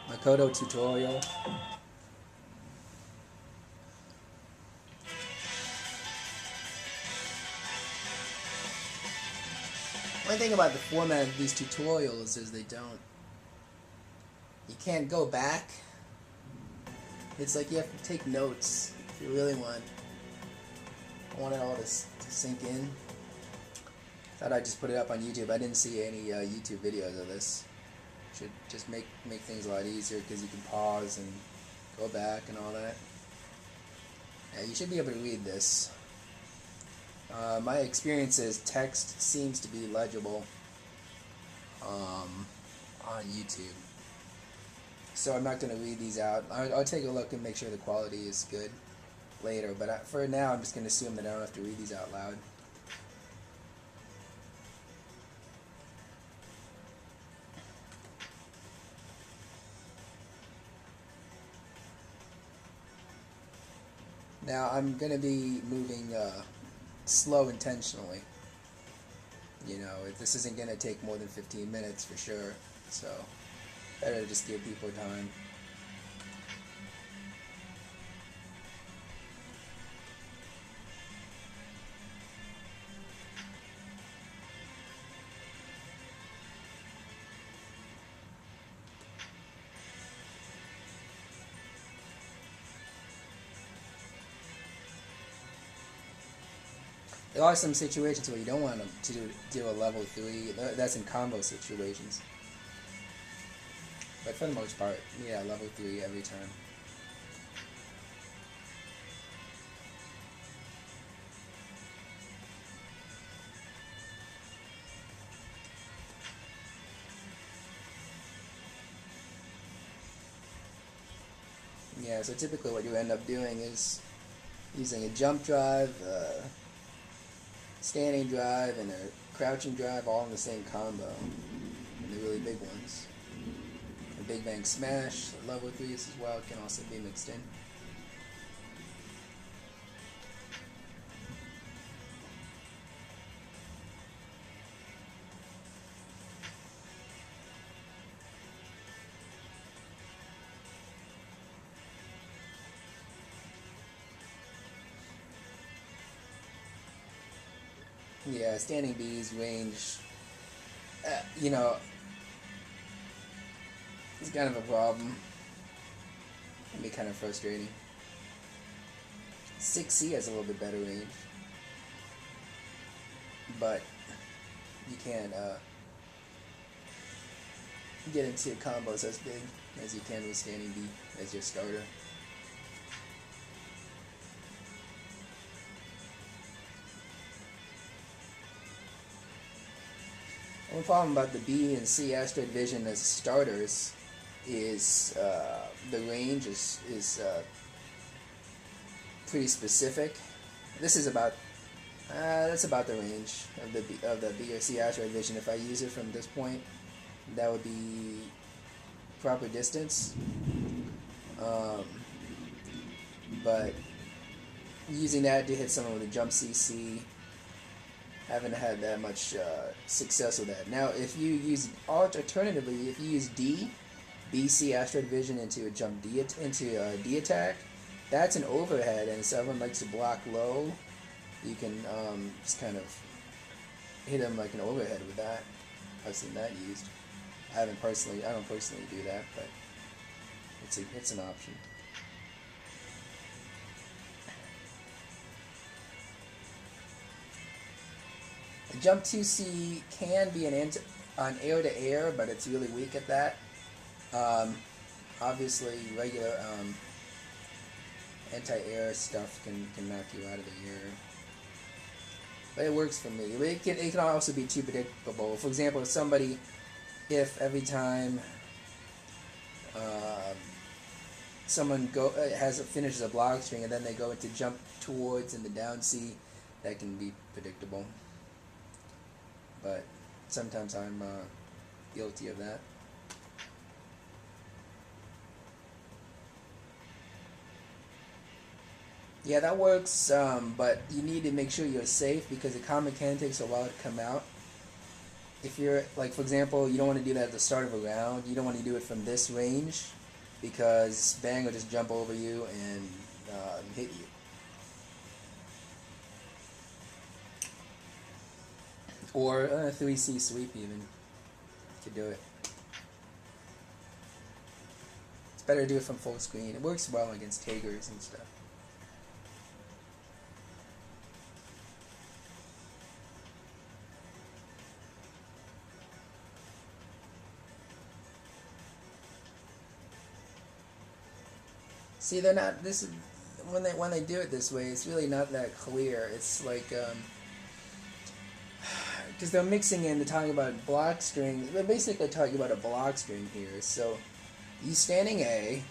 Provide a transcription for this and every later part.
Makoto tutorial. One thing about the format of these tutorials is you can't go back. It's like you have to take notes if you really want it all to sink in. Thought I'd just put it up on YouTube. I didn't see any YouTube videos of this. Should just make things a lot easier because you can pause and go back and all that. Yeah, you should be able to read this. My experience is text seems to be legible on YouTube. So I'm not going to read these out. I'll take a look and make sure the quality is good later. But for now, I'm just going to assume that I don't have to read these out loud. Now I'm going to be moving slow intentionally. You know, this isn't going to take more than 15 minutes for sure. So better to just give people time. There are some situations where you don't want to do a level 3. That's in combo situations. But for the most part, yeah, level 3 every time. Yeah, so typically what you end up doing is using a jump drive, standing drive, and a crouching drive all in the same combo. And the really big ones. The Big Bang Smash, the level 3s as well, can also be mixed in. Yeah, standing B's range, you know, it's kind of a problem. It can be kind of frustrating. 6C has a little bit better range, but you can't get into combos as big as you can with standing B as your starter. One problem about the B and C asteroid vision as starters is the range is pretty specific. This is about that's about the range of the B or C asteroid vision. If I use it from this point, that would be proper distance. But using that to hit someone with a jump CC, haven't had that much success with that. Now, if you use alternatively, if you use D, BC asteroid vision into a jump D into a D attack, that's an overhead, and if someone likes to block low, you can just kind of hit them like an overhead with that. I've seen that used. I don't personally do that, but it's an option. The jump 2C can be an air-to-air, but it's really weak at that. Obviously, regular anti-air stuff can knock you out of the air. But it works for me. It can also be too predictable. For example, if every time someone finishes a block string and then they go into jump towards in the down C, that can be predictable. But sometimes I'm guilty of that. Yeah, that works, but you need to make sure you're safe because the common can takes a while to come out. If you're, like, for example, you don't want to do that at the start of a round. You don't want to do it from this range. because Bang will just jump over you and hit you. Or a 3C sweep even to do it. It's better to do it from full screen. It works well against Tigers and stuff. See, they're not. This is when they do it this way. It's really not that clear. It's like because they're mixing in. They're talking about block string. They're basically talking about a block string here. So use standing A,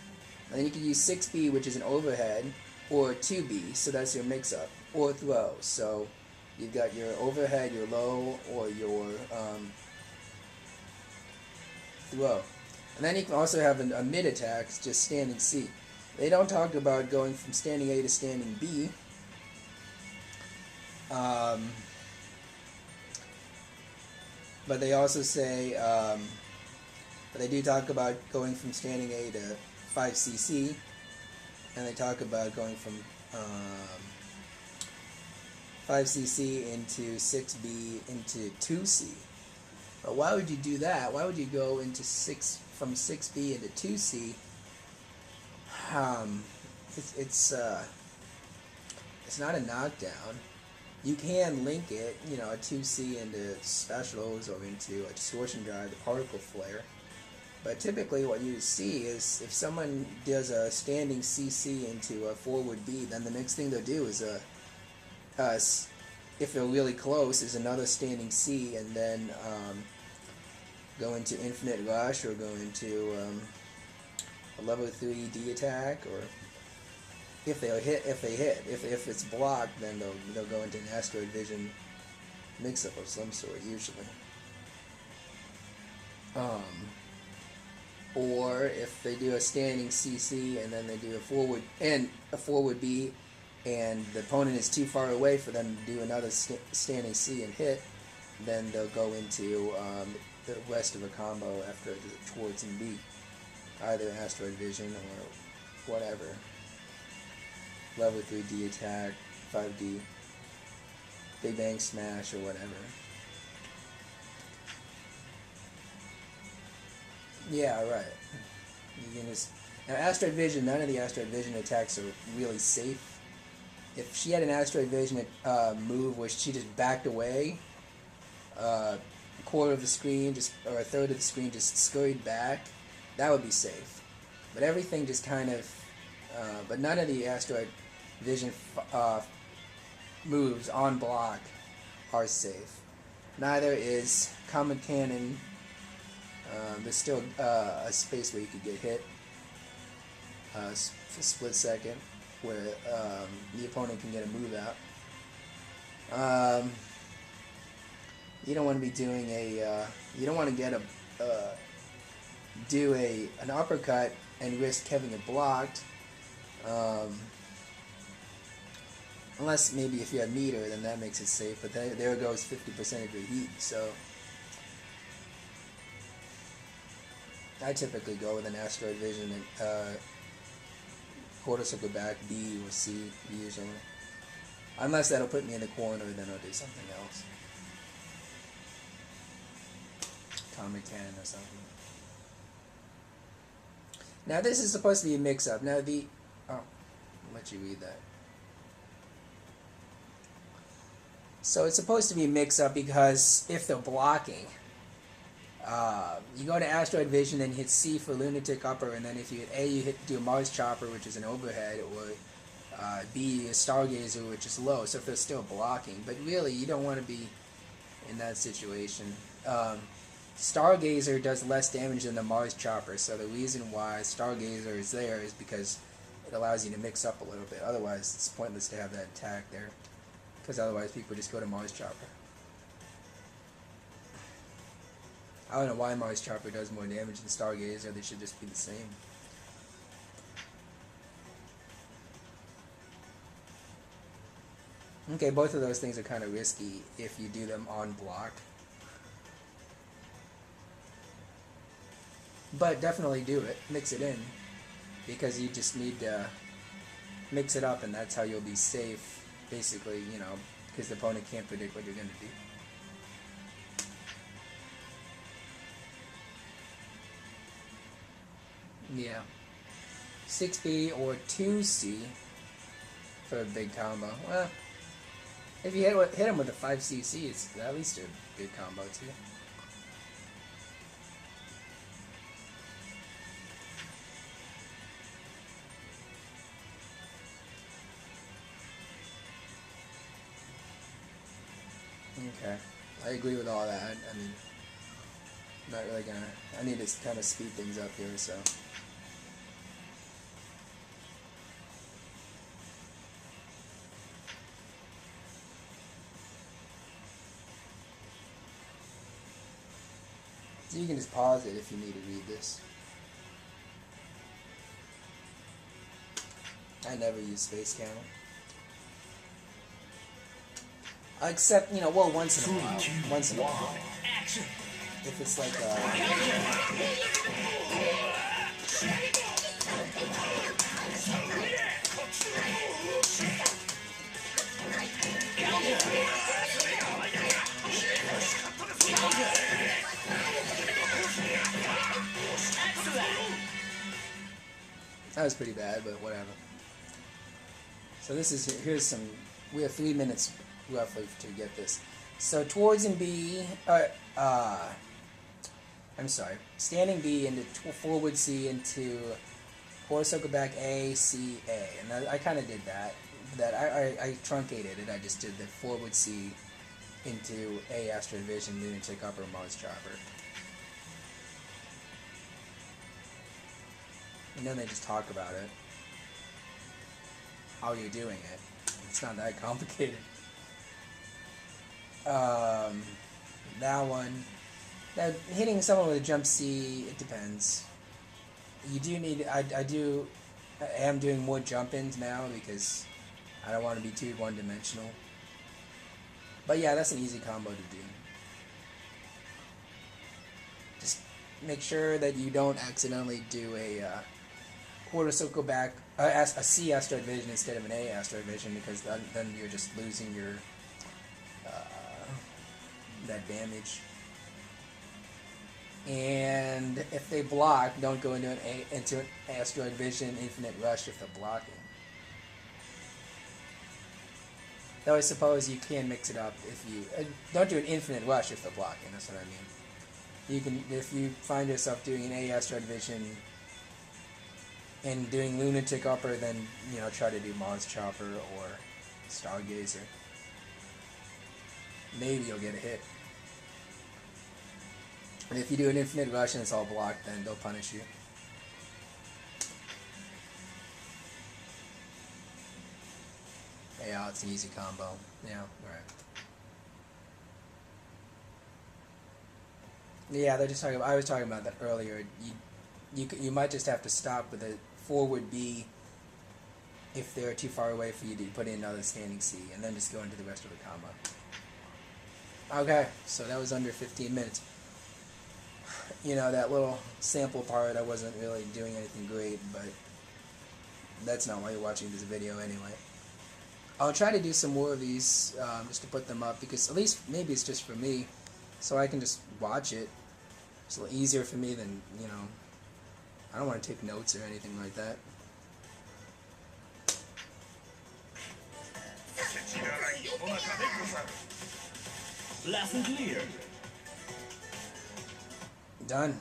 and then you can use 6B, which is an overhead, or 2B. So that's your mix-up, or throw. So you've got your overhead, your low, or your throw. And then you can also have a mid attack, just standing C. They don't talk about going from standing A to standing B. But they also say, but they do talk about going from standing A to 5cc, and they talk about going from 5cc into 6b into 2c. But why would you do that? Why would you go into from 6b into 2c? It's not a knockdown. You can link it, a 2C into specials or into a distortion drive, the particle flare. But typically what you see is if someone does a standing CC into a forward B, then the next thing they'll do is if they're really close, is another standing C, and then go into infinite rush or go into a level 3 D attack, or if they hit. If it's blocked, then they'll go into an asteroid vision mix-up of some sort usually. Or if they do a standing CC and then they do a forward B, and the opponent is too far away for them to do another standing C and hit, then they'll go into the rest of a combo after towards and B, either asteroid vision or whatever. Level 3D attack, 5D, Big Bang Smash, or whatever. Yeah, right. You can just now asteroid vision. None of the asteroid vision attacks are really safe. If she had an asteroid vision move where she just backed away, a quarter of the screen, or a third of the screen, just scurried back, that would be safe. But everything just kind of. But none of the asteroid vision moves on block are safe. Neither is Comet Cannon. There's still a space where you could get hit for a split second, where the opponent can get a move out. You don't want to be doing you don't want to get do an uppercut and risk having it blocked. Unless maybe if you have meter, then that makes it safe. But there goes 50% of your heat. So I typically go with an asteroid vision and quarter circle back B or C usually. Unless that'll put me in the corner, then I'll do something else. Comet Cannon or something. Now this is supposed to be a mix-up. Now I'll let you read that. So it's supposed to be a mix-up because if they're blocking, you go to Asteroid Vision and hit C for Lunatic Upper, and then if you hit A, you do a Mars Chopper, which is an overhead, or B, a Stargazer, which is low, so if they're still blocking. But really, you don't want to be in that situation. Stargazer does less damage than the Mars Chopper, so the reason why Stargazer is there is because it allows you to mix up a little bit. Otherwise, it's pointless to have that attack there, because otherwise people just go to Mars Chopper. I don't know why Mars Chopper does more damage than Stargazer. They should just be the same. Okay, both of those things are kind of risky if you do them on block. But definitely do it. Mix it in. because you just need to mix it up, and that's how you'll be safe, basically, you know, because the opponent can't predict what you're going to do. Yeah. 6B or 2C for a big combo. Well, if you hit him with a 5cc, it's at least a big combo too. Okay, I agree with all that. I mean, not really gonna. I need to kind of speed things up here, so. So you can just pause it if you need to read this. I never use Space Camel. Except, you know, well, once in a while. Once in a while. If it's like that was pretty bad, but whatever. So this is, here's some, we have 3 minutes roughly to get this. So towards in B, I'm sorry, standing B into forward C into quarter circle back A, C, A. And I kind of did that. I truncated it. I just did the forward C into A Astro Division, lunatic upper, Mars chopper. And then they just talk about it. How you're doing it. It's not that complicated. That one. Now, hitting someone with a jump C, it depends. You do need, I am doing more jump-ins now because I don't want to be too one-dimensional. But yeah, that's an easy combo to do. Just make sure that you don't accidentally do a quarter circle back, a C Astro Division instead of an A Astro Division, because then you're just losing your that damage. And if they block, don't go into an Asteroid Vision Infinite Rush if they're blocking. Though I suppose you can mix it up if you don't do an Infinite Rush if they're blocking. That's what I mean. You can, if you find yourself doing an A Asteroid Vision and doing Lunatic Upper, then you know try to do Mars Chopper or Stargazer. Maybe you'll get a hit. And if you do an Infinite Rush and it's all blocked, then they'll punish you. Yeah, it's an easy combo. Yeah, right. Yeah, they're just talking about, I was talking about that earlier. You might just have to stop with a forward B if they're too far away for you to put in another standing C, and then just go into the rest of the combo. Okay, so that was under 15 minutes. You know, that little sample part, I wasn't really doing anything great, but that's not why you're watching this video anyway. I'll try to do some more of these just to put them up, because at least maybe it's just for me, so I can just watch it. It's a little easier for me than, you know, I don't want to take notes or anything like that. Lesson clear. Done.